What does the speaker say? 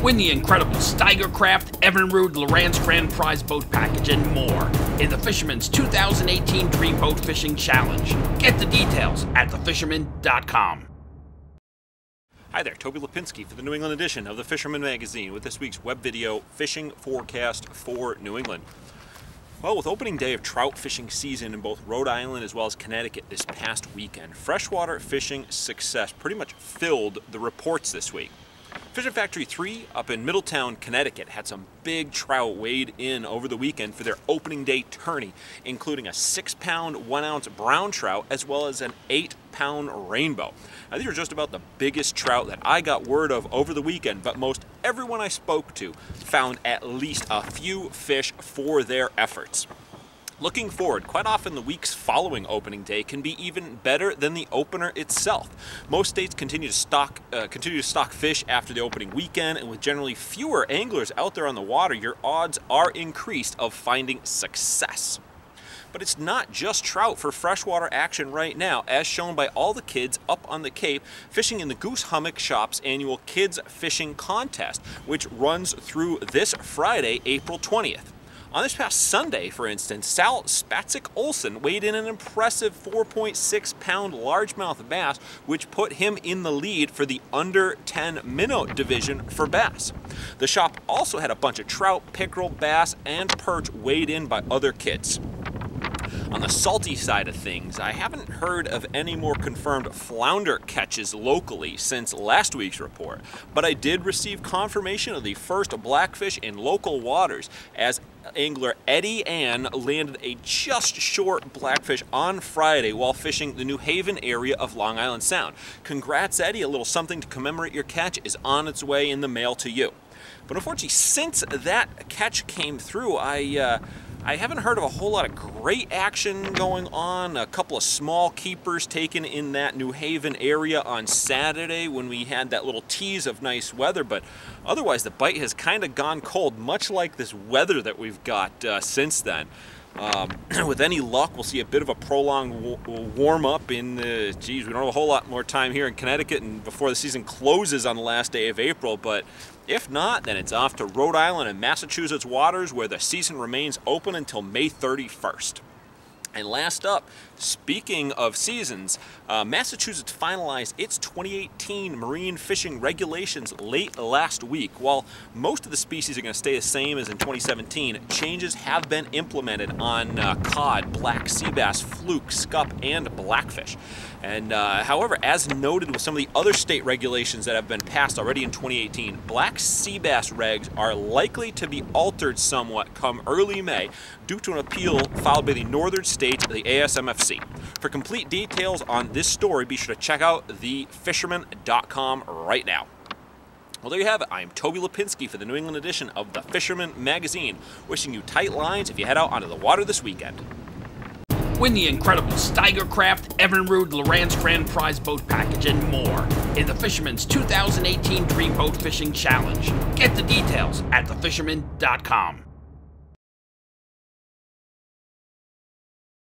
Win the incredible Steigercraft, Evinrude, Lorenz Grand Prize Boat Package, and more in the Fisherman's 2018 Dream Boat Fishing Challenge. Get the details at thefisherman.com. Hi there, Toby Lapinski for the New England edition of the Fisherman magazine with this week's web video fishing forecast for New England. Well, with opening day of trout fishing season in both Rhode Island as well as Connecticut this past weekend, freshwater fishing success pretty much filled the reports this week. Fishin Factory 3 up in Middletown, Connecticut had some big trout weighed in over the weekend for their opening day tourney, including a 6-pound, 1-ounce brown trout as well as an 8-pound rainbow. Now, these are just about the biggest trout that I got word of over the weekend, but most everyone I spoke to found at least a few fish for their efforts. Looking forward, quite often the weeks following opening day can be even better than the opener itself. Most states continue to stock fish after the opening weekend, and with generally fewer anglers out there on the water, your odds are increased of finding success. But it's not just trout for freshwater action right now, as shown by all the kids up on the Cape fishing in the Goose Hummock Shop's annual Kids Fishing Contest, which runs through this Friday, April 20th. On this past Sunday, for instance, Sal Spatzeck-Olsen weighed in an impressive 4.6-pound largemouth bass, which put him in the lead for the under 10 minnow division for bass. The shop also had a bunch of trout, pickerel, bass, and perch weighed in by other kids. On the salty side of things, I haven't heard of any more confirmed flounder catches locally since last week's report, but I did receive confirmation of the first blackfish in local waters as angler Eddie Ann landed a just short blackfish on Friday while fishing the New Haven area of Long Island Sound. Congrats, Eddie. A little something to commemorate your catch is on its way in the mail to you. But unfortunately, since that catch came through, I haven't heard of a whole lot of great action going on. A couple of small keepers taken in that New Haven area on Saturday when we had that little tease of nice weather, but otherwise the bite has kind of gone cold, much like this weather that we've got since then. With any luck, we'll see a bit of a prolonged warm-up in the, we don't have a whole lot more time here in Connecticut and before the season closes on the last day of April, but if not, then it's off to Rhode Island and Massachusetts waters where the season remains open until May 31st. And last up, speaking of seasons, Massachusetts finalized its 2018 marine fishing regulations late last week. While most of the species are going to stay the same as in 2017, changes have been implemented on cod, black sea bass, fluke, scup, and blackfish. And however, as noted with some of the other state regulations that have been passed already in 2018, black sea bass regs are likely to be altered somewhat come early May due to an appeal filed by the northern states of the ASMFC. For complete details on this story, be sure to check out thefisherman.com right now. Well, there you have it. I am Toby Lapinski for the New England edition of the Fisherman magazine, wishing you tight lines if you head out onto the water this weekend. Win the incredible Steigercraft, Evinrude, Lorenz Grand Prize Boat Package, and more in the Fisherman's 2018 Dream Boat Fishing Challenge. Get the details at thefisherman.com.